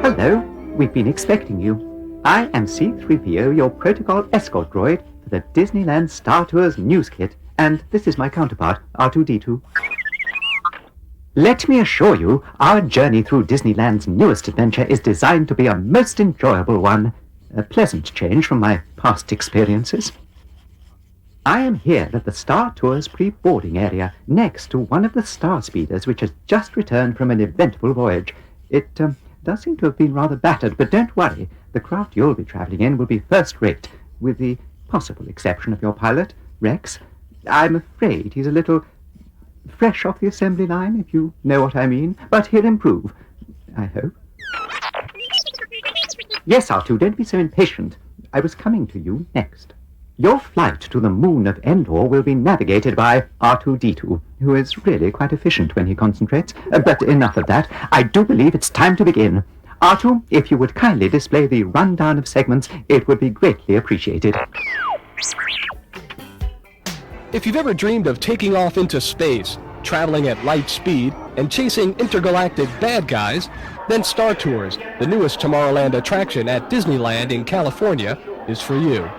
Hello, we've been expecting you. I am C-3PO, your protocol escort droid for the Disneyland Star Tours news kit, and this is my counterpart, R2-D2. Let me assure you, our journey through Disneyland's newest adventure is designed to be a most enjoyable one, a pleasant change from my past experiences. I am here at the Star Tours pre-boarding area, next to one of the Star Speeders which has just returned from an eventful voyage. It does seem to have been rather battered, but don't worry, the craft you'll be travelling in will be first-rate, with the possible exception of your pilot, Rex. I'm afraid he's a little fresh off the assembly line, if you know what I mean, but he'll improve, I hope. Yes, R2, don't be so impatient. I was coming to you next. Your flight to the moon of Endor will be navigated by R2-D2, who is really quite efficient when he concentrates. But enough of that. I do believe it's time to begin. R2, if you would kindly display the rundown of segments, it would be greatly appreciated. If you've ever dreamed of taking off into space, traveling at light speed, and chasing intergalactic bad guys, then Star Tours, the newest Tomorrowland attraction at Disneyland in California, is for you.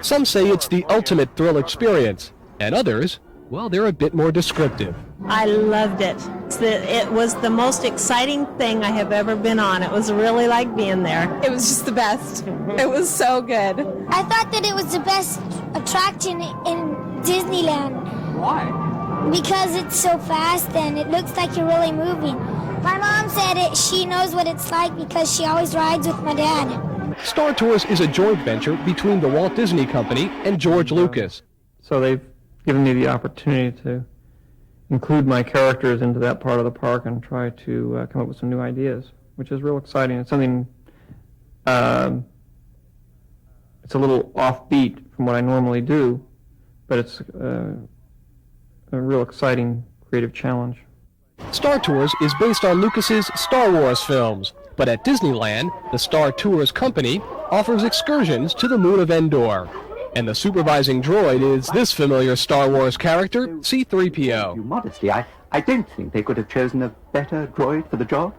Some say it's the ultimate thrill experience, and others, well, they're a bit more descriptive. I loved it. It was the most exciting thing I have ever been on. It was really like being there. It was just the best. It was so good. I thought that it was the best attraction in Disneyland. Why? Because it's so fast and it looks like you're really moving. My mom said she knows what it's like because she always rides with my dad. Star Tours is a joint venture between the Walt Disney Company and George Lucas. So they've given me the opportunity to include my characters into that part of the park and try to come up with some new ideas, which is real exciting. It's something, it's a little offbeat from what I normally do, but it's a real exciting creative challenge. Star Tours is based on Lucas's Star Wars films, but at Disneyland, the Star Tours company offers excursions to the moon of Endor. And the supervising droid is this familiar Star Wars character, C-3PO. Your modesty, I don't think they could have chosen a better droid for the job.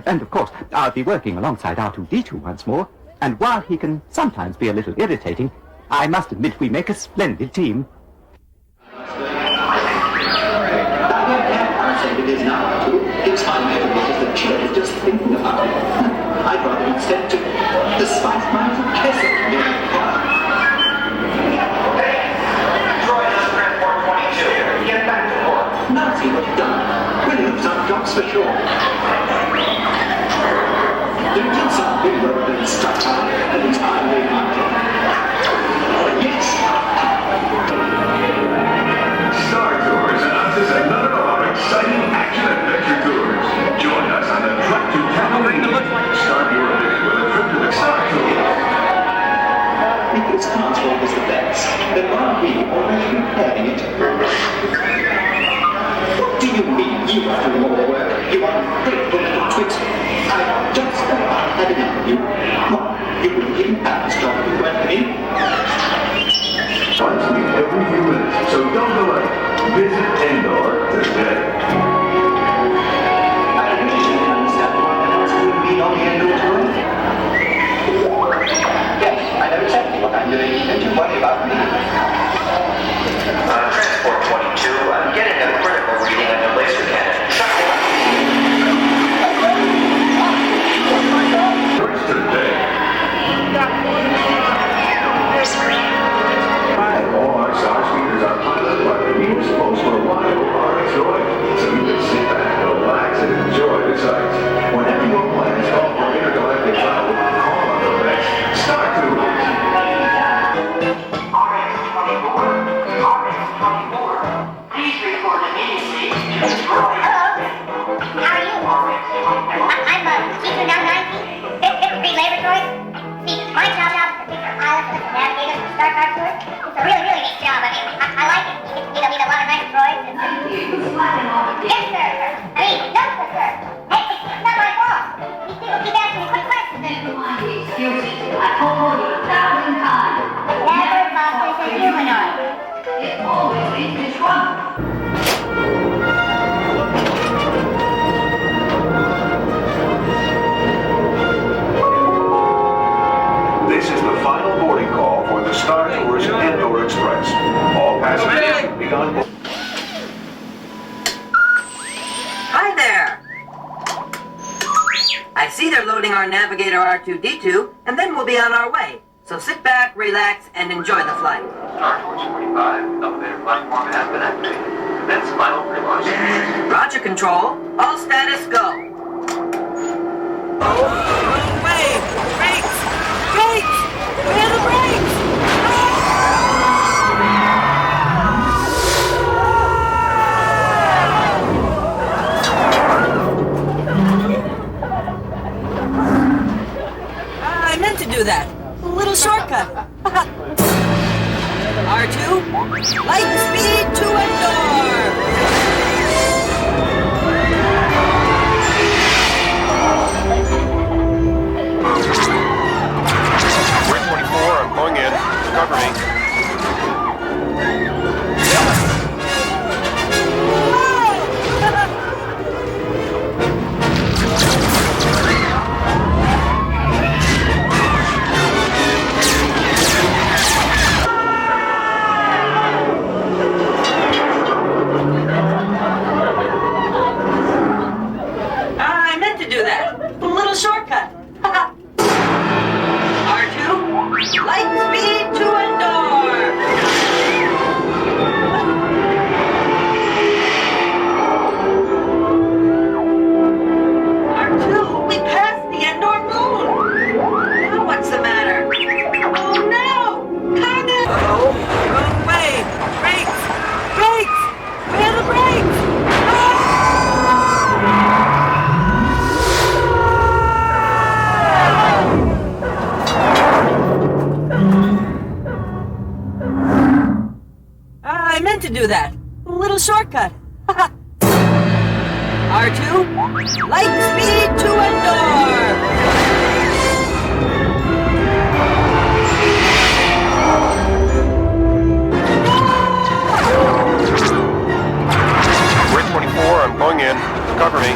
And of course, I'll be working alongside R2-D2 once more, and while he can sometimes be a little irritating, I must admit we make a splendid team. It is now, too. It's my method because the church is just thinking about it. I'd rather instead to the spice mines of Kessel. Droid transport 22. Get back to work. Now see what you've done. We'll lose our jobs for sure. There did some big work being struck out, at least I made my job. Yes! Star Tours announces another of our exciting action-adventure tours. Join us on a trip to California. Start your day with a trip to the Star Tours. If this transport is the best, then aren't we already preparing it? What do you mean you have to do more work? You ungrateful little twit. I just had enough of you. What? You wouldn't even have this job if you weren't me? Flights leave every few minutes, so don't delay. Visit Endor today. I really didn't understand why the announcement would be on the Endor tour. Yes, I know exactly what I'm doing. Don't you worry about me. Transport 22, I'm getting a critical reading on your laser cannon. First today. All our Star Speeders are piloted by the newest, most reliable RX-DROID, so you can sit back, relax, and enjoy the sights. Whenever your plans call for intergalactic travel, call on the best Star Tours. RX-24, please report immediately to DROID. Hello. How are you? I'm C-3PO, relay droid. See, my job is to pick our pilots and navigators for Star Tours. It's a really, really neat job. I mean, I like it. You get to meet a lot of nice droids. Yes, sir. I mean, no, sir. Hey, it's not my fault. These people keep asking me quick questions. Excuses. I told you 1,000 times. Never thought this a humanoid. It always leads to trouble. Star Tours Endor Express. All passengers will be on board. Hi there! I see they're loading our navigator R2-D2, and then we'll be on our way. So sit back, relax, and enjoy the flight. Star Tours 45, elevator platform has been activated. Commence final pre-launch. Roger, Control. All status, go. Oh, wrong way! Brakes! Brakes! Where are the brakes? I meant to do that. A little shortcut. R2, light speed to Endor! Red 24, I'm going in. Cover me. I meant to do that. A little shortcut. R2, light speed to Endor! R2, we passed the Endor moon! Now what's the matter? Oh no! Coming! Uh-oh, wrong way! Brakes! Brakes! Where are the brakes? I meant to do that. A little shortcut. R2, light speed to Endor! Red 24, I'm going in. Cover me.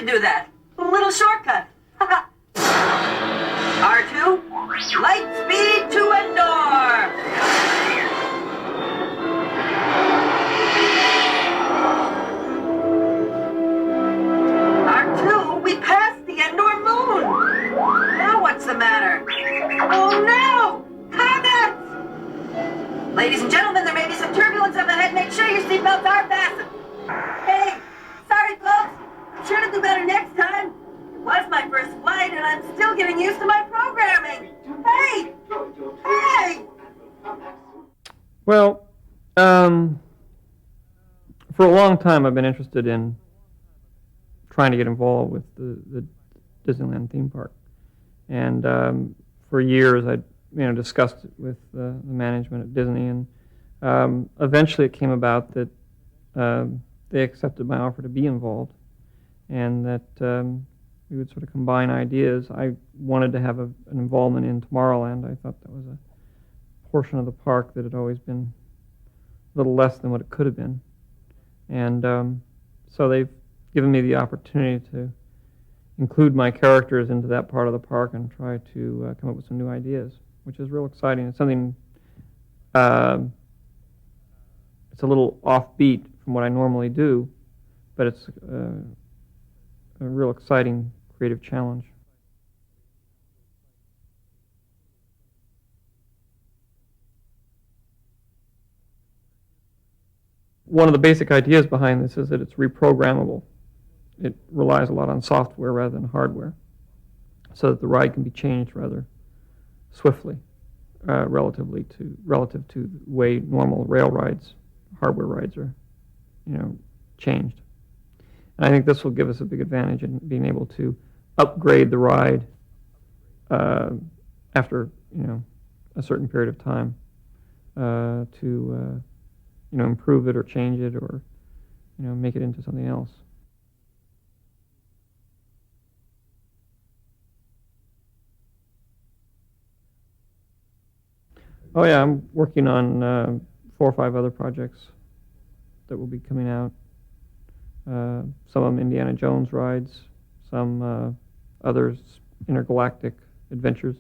Do that. A little shortcut. R2, light speed to Endor! R2, we passed the Endor moon! Now what's the matter? Oh no! Comets! Ladies and gentlemen, there may be some turbulence up ahead. Make sure your seatbelts are fastened. Hey, sorry folks. Sure to do better next time. It was my first flight, and I'm still getting used to my programming. Hey! Hey! Well, for a long time I've been interested in trying to get involved with the Disneyland theme park. And for years I'd discussed it with the management at Disney, and eventually it came about that they accepted my offer to be involved, and that we would sort of combine ideas. I wanted to have an involvement in Tomorrowland. I thought that was a portion of the park that had always been a little less than what it could have been. And so they've given me the opportunity to include my characters into that part of the park and try to come up with some new ideas, which is real exciting. It's something, it's a little offbeat from what I normally do, but it's a real exciting creative challenge. One of the basic ideas behind this is that it's reprogrammable. It relies a lot on software rather than hardware, so that the ride can be changed rather swiftly, relative to the way normal rail rides, hardware rides are, changed. And I think this will give us a big advantage in being able to upgrade the ride after, a certain period of time to, improve it or change it or, make it into something else. Oh yeah, I'm working on 4 or 5 other projects that will be coming out. Some of them Indiana Jones rides, some others intergalactic adventures.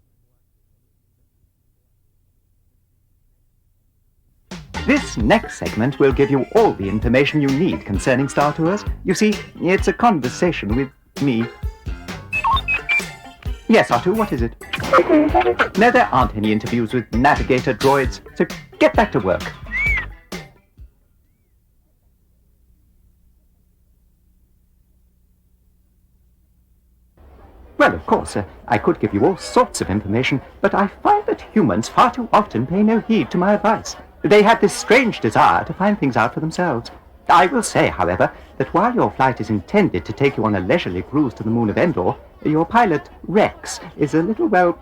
This next segment will give you all the information you need concerning Star Tours. You see, it's a conversation with me. Yes, R2, what is it? No, there aren't any interviews with navigator droids, so get back to work. Well, of course, I could give you all sorts of information, but I find that humans far too often pay no heed to my advice. They have this strange desire to find things out for themselves. I will say, however, that while your flight is intended to take you on a leisurely cruise to the moon of Endor, your pilot, Rex, is a little, well,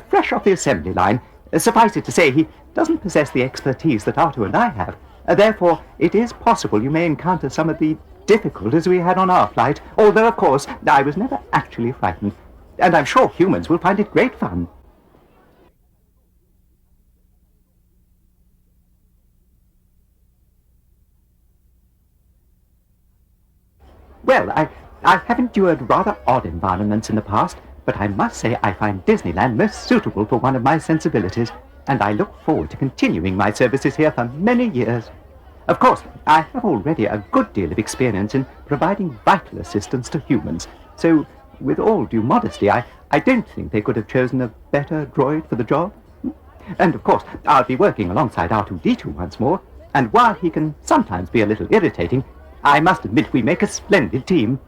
fresh off the assembly line. Suffice it to say, he doesn't possess the expertise that R2 and I have. Therefore, it is possible you may encounter some of the difficulties we had on our flight, although, of course, I was never actually frightened. And I'm sure humans will find it great fun. Well, I have endured rather odd environments in the past, but I must say I find Disneyland most suitable for one of my sensibilities, and I look forward to continuing my services here for many years. Of course, I have already a good deal of experience in providing vital assistance to humans, so with all due modesty, I don't think they could have chosen a better droid for the job. And of course, I'll be working alongside R2-D2 once more, and while he can sometimes be a little irritating, I must admit we make a splendid team.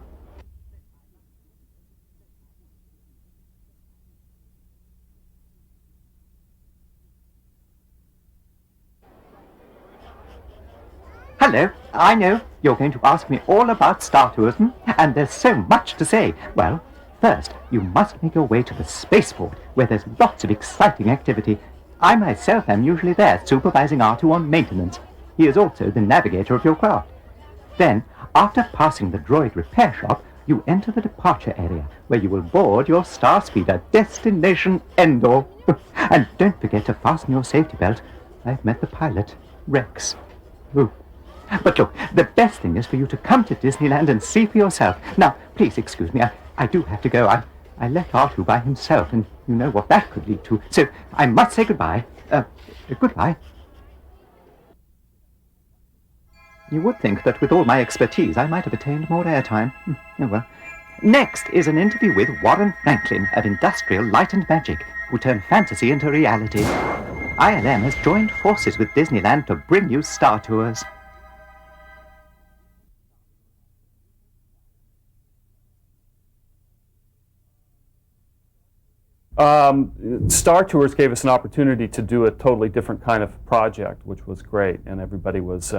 Hello, I know you're going to ask me all about Star Tours, and there's so much to say. Well, first, you must make your way to the spaceport, where there's lots of exciting activity. I myself am usually there, supervising R2 on maintenance. He is also the navigator of your craft. Then, after passing the droid repair shop, you enter the departure area, where you will board your star speeder, destination Endor. And don't forget to fasten your safety belt. I've met the pilot, Rex. Ooh. But look, the best thing is for you to come to Disneyland and see for yourself. Now, please excuse me, I do have to go. I left R2 by himself, and you know what that could lead to. So, I must say goodbye. Goodbye. You would think that with all my expertise, I might have attained more airtime. Oh well. Next is an interview with Warren Franklin of Industrial Light and Magic, who turned fantasy into reality. ILM has joined forces with Disneyland to bring you Star Tours. Star Tours gave us an opportunity to do a totally different kind of project, which was great, and everybody was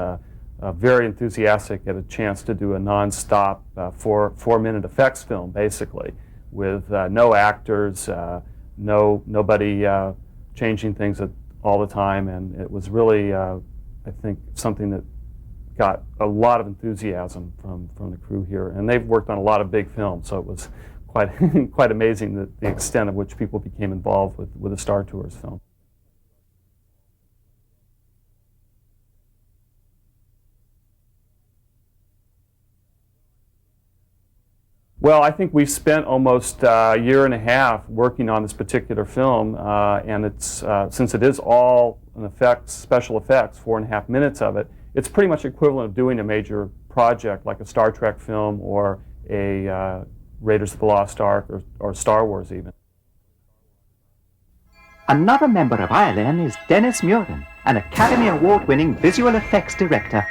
very enthusiastic, get a chance to do a non-stop 4-minute effects film, basically, with no actors, nobody changing things all the time, and it was really, I think, something that got a lot of enthusiasm from the crew here, and they've worked on a lot of big films, so it was quite amazing the extent of which people became involved with a Star Tours film. Well, I think we've spent almost a year and a half working on this particular film, and it's since it is all special effects, 4.5 minutes of it, it's pretty much equivalent of doing a major project like a Star Trek film or a Raiders of the Lost Ark or Star Wars even. Another member of ILM is Dennis Muren, an Academy Award-winning visual effects director.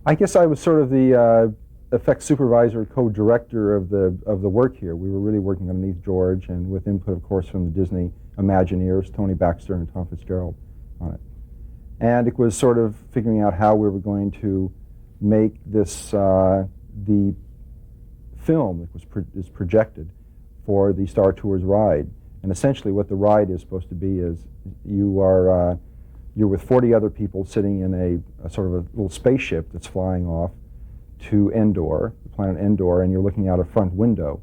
I guess I was sort of the effects supervisor, co-director of the work here. We were really working underneath George, and with input, of course, from the Disney Imagineers, Tony Baxter and Tom Fitzgerald on it. And it was sort of figuring out how we were going to make this the film that is projected for the Star Tours ride. And essentially what the ride is supposed to be is you're with 40 other people sitting in a sort of a little spaceship that's flying off to Endor, the planet Endor, and you're looking out a front window.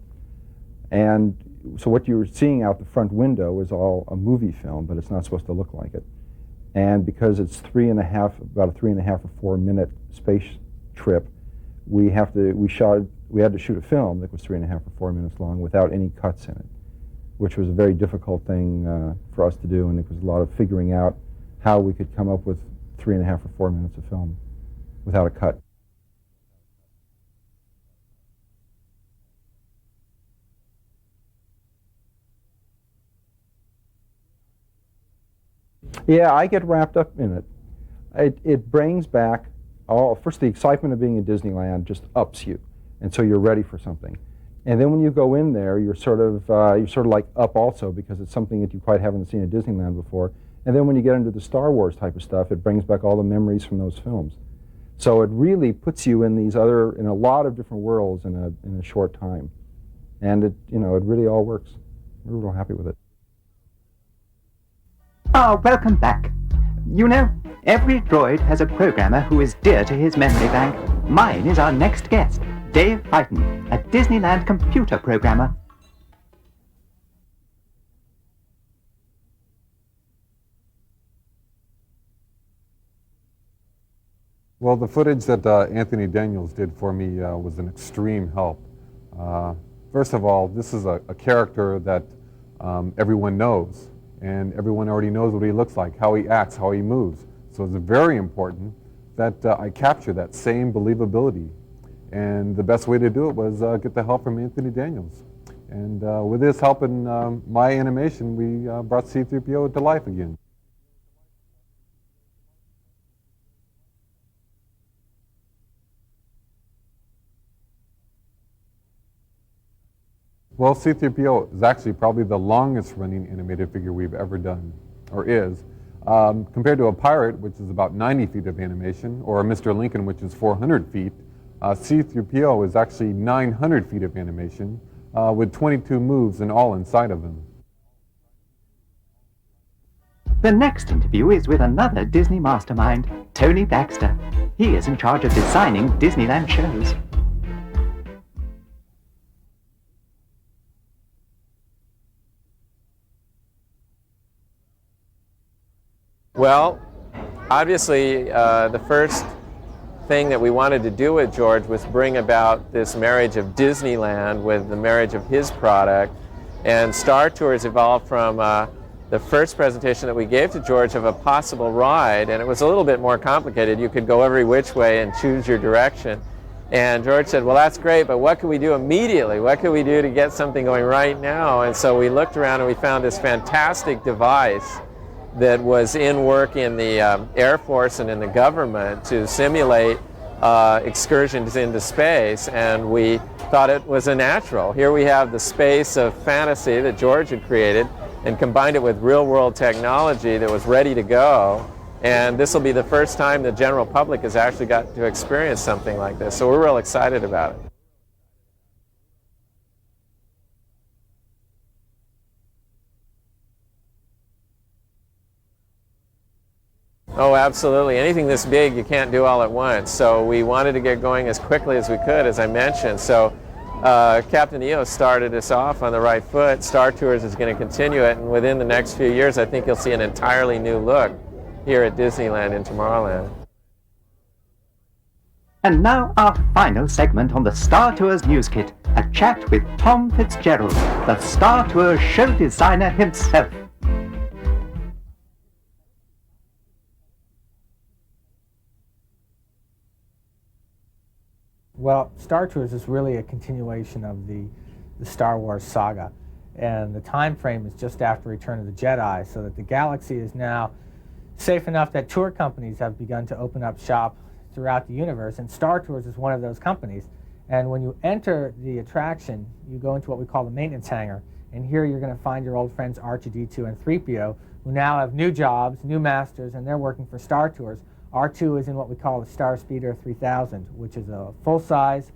And so what you're seeing out the front window is all a movie film, but it's not supposed to look like it. And because it's about a 3.5 or 4 minute space trip, we had to shoot a film that was 3.5 or 4 minutes long without any cuts in it, which was a very difficult thing for us to do, and it was a lot of figuring out how we could come up with 3.5 or 4 minutes of film without a cut. Yeah, I get wrapped up in it. It brings back first the excitement of being in Disneyland just ups you, and so you're ready for something. And then when you go in there, you're sort of like up also, because it's something that you quite haven't seen at Disneyland before. And then when you get into the Star Wars type of stuff, it brings back all the memories from those films. So it really puts you in in a lot of different worlds in a short time, and it really all works. We're real happy with it. Ah, welcome back. You know, every droid has a programmer who is dear to his memory bank. Mine is our next guest, Dave FEITEN, a Disneyland computer programmer. Well, the footage that Anthony Daniels did for me was an extreme help. First of all, this is a character that everyone knows, and everyone already knows what he looks like, how he acts, how he moves. So it's very important that I capture that same believability. And the best way to do it was get the help from Anthony Daniels. And with his help in my animation, we brought C-3PO to life again. Well, C-3PO is actually probably the longest running animated figure we've ever done, or is. Compared to a pirate, which is about 90 feet of animation, or a Mr. Lincoln, which is 400 feet, C-3PO is actually 900 feet of animation, with 22 moves in all inside of him. The next interview is with another Disney mastermind, Tony Baxter. He is in charge of designing Disneyland shows. Well, obviously, the first thing that we wanted to do with George was bring about this marriage of Disneyland with the marriage of his product. And Star Tours evolved from the first presentation that we gave to George of a possible ride, and it was a little bit more complicated. You could go every which way and choose your direction. And George said, well, that's great, but what can we do immediately? What can we do to get something going right now? And so we looked around and we found this fantastic device that was in work in the Air Force and in the government to simulate excursions into space, and we thought it was a natural. Here we have the space of fantasy that George had created and combined it with real-world technology that was ready to go, and this will be the first time the general public has actually got to experience something like this, so we're real excited about it. Oh, absolutely. Anything this big you can't do all at once. So we wanted to get going as quickly as we could, as I mentioned. So Captain EO started us off on the right foot. Star Tours is going to continue it, and within the next few years I think you'll see an entirely new look here at Disneyland and Tomorrowland. And now our final segment on the Star Tours News Kit, a chat with Tom FITZGERALD, the Star Tours show designer himself. Well, Star Tours is really a continuation of the Star Wars saga, and the time frame is just after Return of the Jedi, so that the galaxy is now safe enough that tour companies have begun to open up shop throughout the universe, and Star Tours is one of those companies. And when you enter the attraction, you go into what we call the maintenance hangar, and here you're going to find your old friends R2-D2 and C-3PO, who now have new jobs, new masters, and they're working for Star Tours. R2 is in what we call the Star Speeder 3000, which is a full-size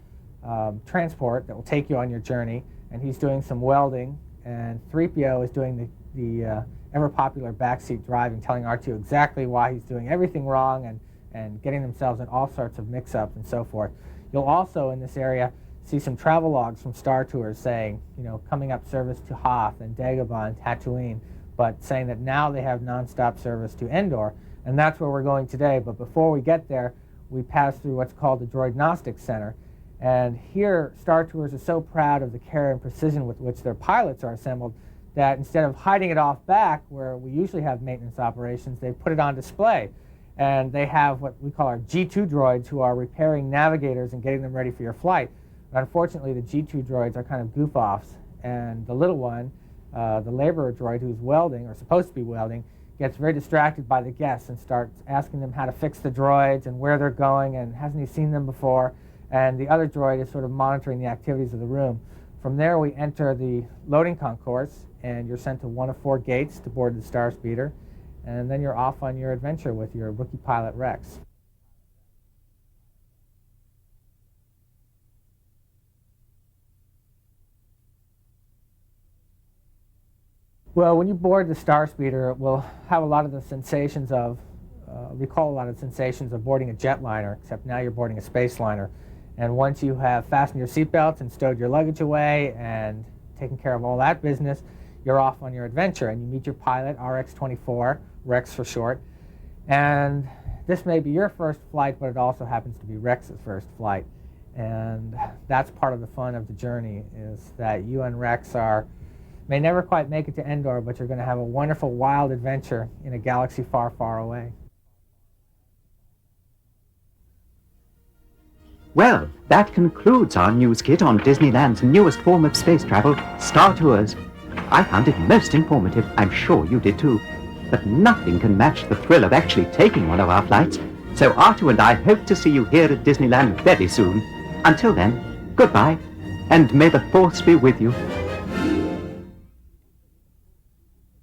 transport that will take you on your journey, and he's doing some welding, and 3PO is doing the ever-popular backseat driving, telling R2 exactly why he's doing everything wrong and getting themselves in all sorts of mix-ups and so forth. You'll also, in this area, see some travel logs from Star Tours saying, you know, coming up service to Hoth and Dagobah and Tatooine, but saying that now they have non-stop service to Endor, and that's where we're going today. But before we get there, we pass through what's called the Droidnostic Center. And here, Star Tours is so proud of the care and precision with which their pilots are assembled that instead of hiding it off back, where we usually have maintenance operations, they put it on display. And they have what we call our G2 droids, who are repairing navigators and getting them ready for your flight. But unfortunately, the G2 droids are kind of goof-offs. And the little one, the laborer droid who's welding, or supposed to be welding, gets very distracted by the guests and starts asking them how to fix the droids and where they're going and hasn't he seen them before. And the other droid is sort of monitoring the activities of the room. From there, we enter the loading concourse, and you're sent to one of 4 gates to board the Star Speeder, and then you're off on your adventure with your rookie pilot, Rex. Well, when you board the Star Speeder, it will have a lot of the sensations of, recall a lot of the sensations of boarding a jetliner, except now you're boarding a space liner. And once you have fastened your seatbelts and stowed your luggage away and taken care of all that business, you're off on your adventure, and you meet your pilot, RX-24, Rex for short. And this may be your first flight, but it also happens to be Rex's first flight. And that's part of the fun of the journey, is that you and Rex may never quite make it to Endor, but you're going to have a wonderful, wild adventure in a galaxy far, far away. Well, that concludes our news kit on Disneyland's newest form of space travel, Star Tours. I found it most informative, I'm sure you did too. But nothing can match the thrill of actually taking one of our flights. So R2 and I hope to see you here at Disneyland very soon. Until then, goodbye, and may the Force be with you.